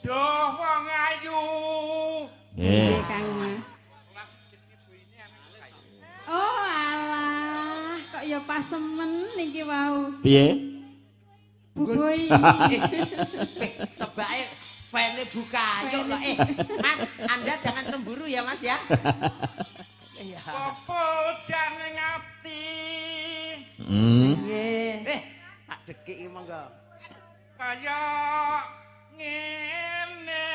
Duh wong ayu. Nggih, Kang. Oh alah, kok ya pasemen niki wau. Piye? Bubui. Tebake file buka ayo kok Mas, Anda jangan cemburu ya Mas ya. Iya. Apa jane ngati? Nggih. Tak dekik iki monggo. Kaya ngene.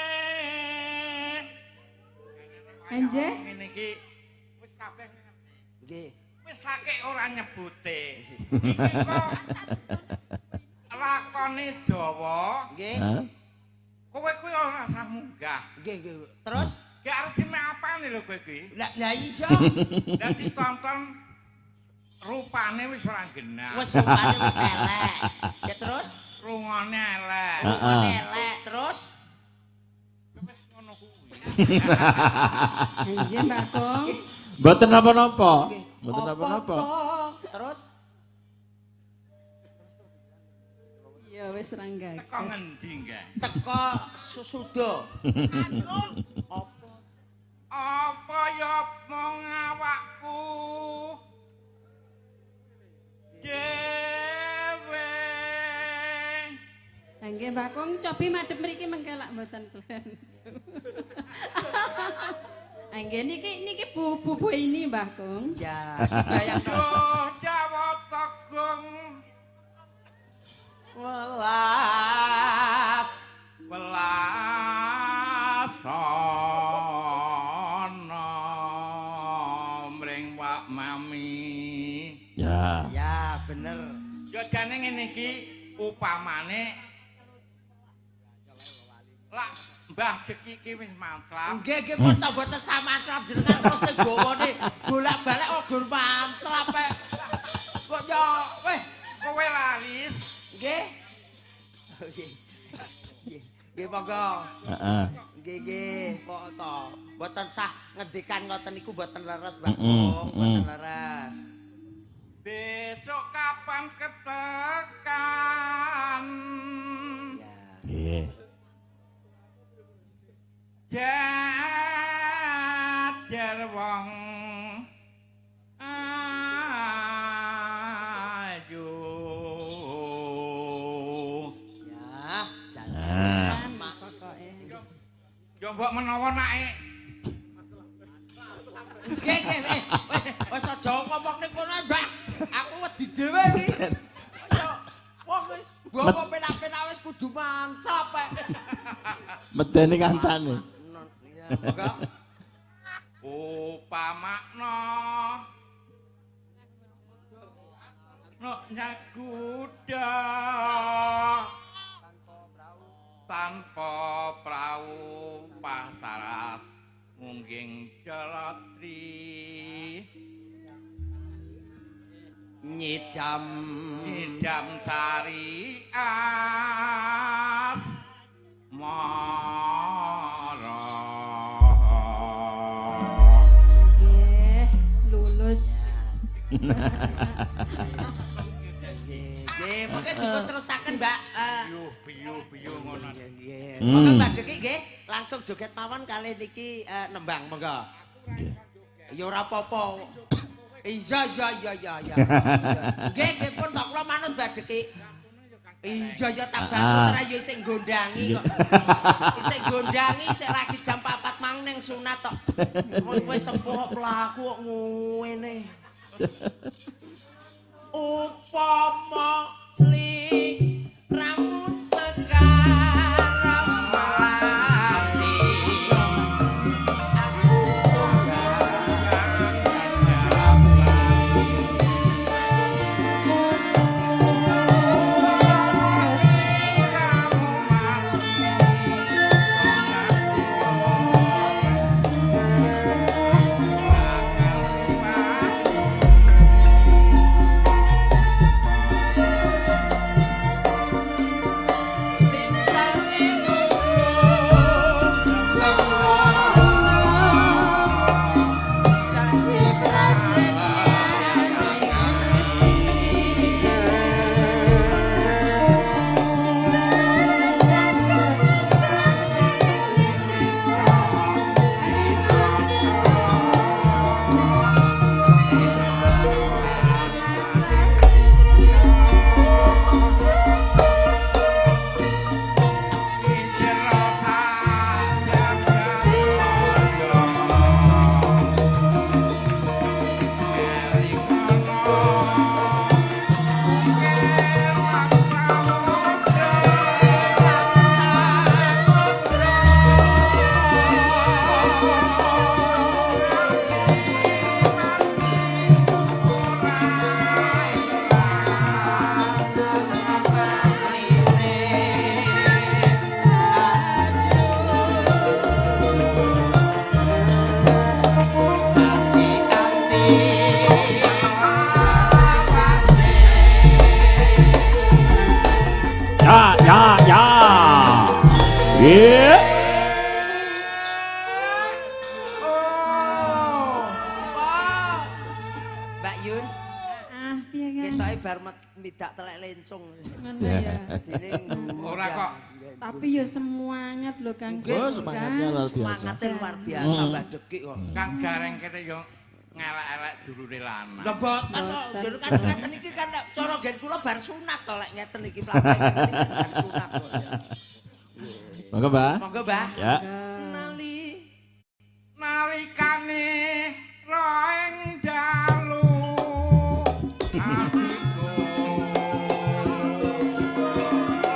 Anje? Ngene iki wis kabeh ngerti. Nggih. Wis akeh ora nyebute. Iki kok lakone dawa. Nggih. Kowe kuwi ora usah munggah. Nggih, nggih. Terus gak arep diapane lho kowe kuwi. lah iya. Lah ditonton rupane wis ora genah. Wis rupane wis elek. Ya terus Rungone elek. rupane elek. Terus Wis ngono kuwi. Anje Mbak Kong. Mboten napa-napa. Mboten napa-napa. Terus Ya wis rangga. Teko ngendi nggih? teko susudo. Apa? Apa ya mong awakku dewe. Nggih Mbak Kong cobi madhep mriki mengkelak mboten klen. Nggih niki bubu ini Mbah Kong. Ya, bayang Duh Jawa Tegung welas welasana mring Pak Mami. Ya. ya bener. Ya jane ngene iki upamane lak Mbah Deki iki wis mantrap. Nggih nggih pun tak boten samantrap jenengan terus nggawane bolak-balik kok gur mantrap kok yo weh Kowe laris. nggih. Nggih. Nggih monggo. Heeh. Nggih nggih kok to. Boten sah ngendikan ngoten niku boten leres Mbak Kong, boten leres. Besok kapan ketekan? Nggih. Jajar wong ayu. Ya, Nah. jalan Mak. Pokoke. Yo mbok menawa nae Nggih nggih wis aja ngomong ning kono Mbak. Aku wedi dhewe iki. Wong wis bawa penak-penak wis kudu mancap Medeni kancane. Ya, monggo. upamakna nok nyakuda tanpa prau pasarat mungging jalatri Nyidam idam syariat mara Nggih, lulus. nggih mungkin dipun terusaken Mbak. biyu ngono. Nggih. Monggo Mbak Deki nggih langsung joget mawon kalih niki nembang monggo. Nggih. Ya ora apa-apa. Iya. Nggih nggih pun tok kula manut Mbak Deki. Iya ya tak bantu ora ya sing gondangi kok. Isih gondangi sik lagi jam 4 mang ning sunat tok. Wis sepuh pelaku kok ngene. Upama sliramu sekarang melati aku Iya. Oh. Mbak Yun, Ah, piye kan? ketoke bar midak telek lencung. Ngono ya. Dene Ora kok. Tapi ya semangat lho Kang. Oh, semangatnya luar biasa. semangatnya luar biasa Mbak Dekik kok. Kang Gareng kene yo ngelak-elek dulure lanang. Lah boten kok, jero kan ngeten iki kan cara gen kula bar sunat to lek ngeten iki plate bar sunat kok. Monggo, Mbak. Monggo, Mbah. Ya. Nalikane roeng dalu atiku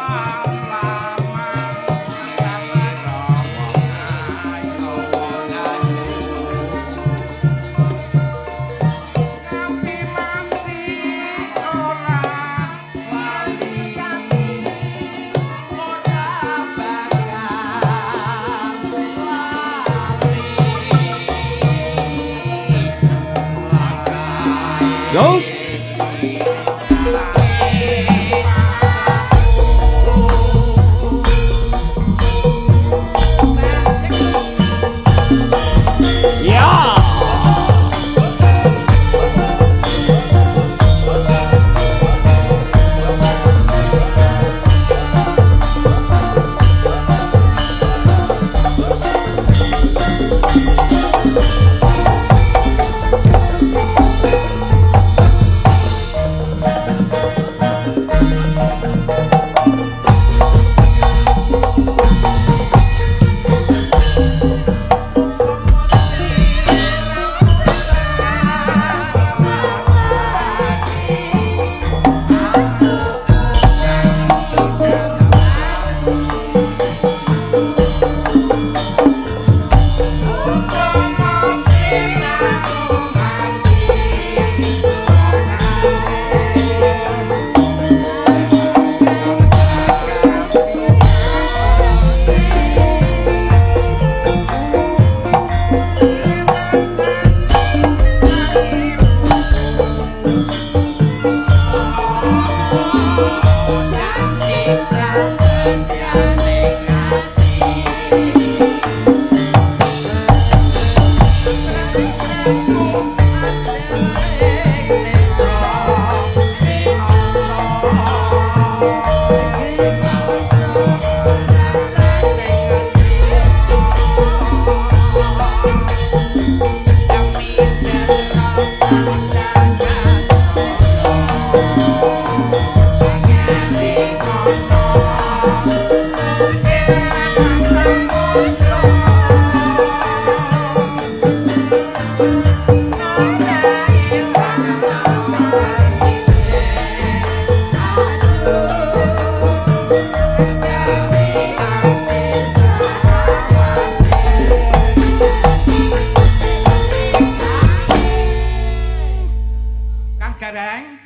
lama sawira ayo nganti mati ora lali Ora bakal Go. Ya.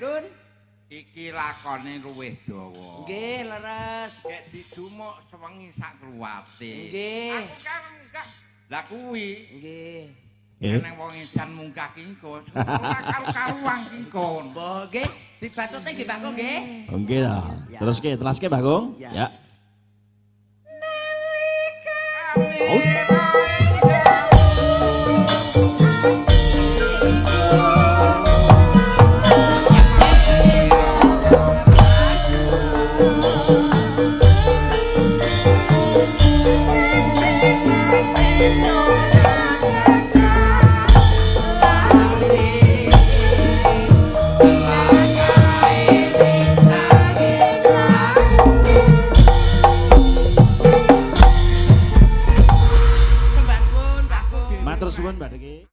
Dun. Iki lakone luwih dawa. Nggih, leres. Gek didumuk sewengi sak kluwate. Nggih. Aku kan munggah. Lah kuwi Nggih. nang wong edan munggah kingko. Karo-karuan kingko. Mbah, nggih. Dibacote nggih, Mbak Kong, nggih. Oke lah. Teruske Mbak Gong. Ya. Matur suwun Mbak Deki.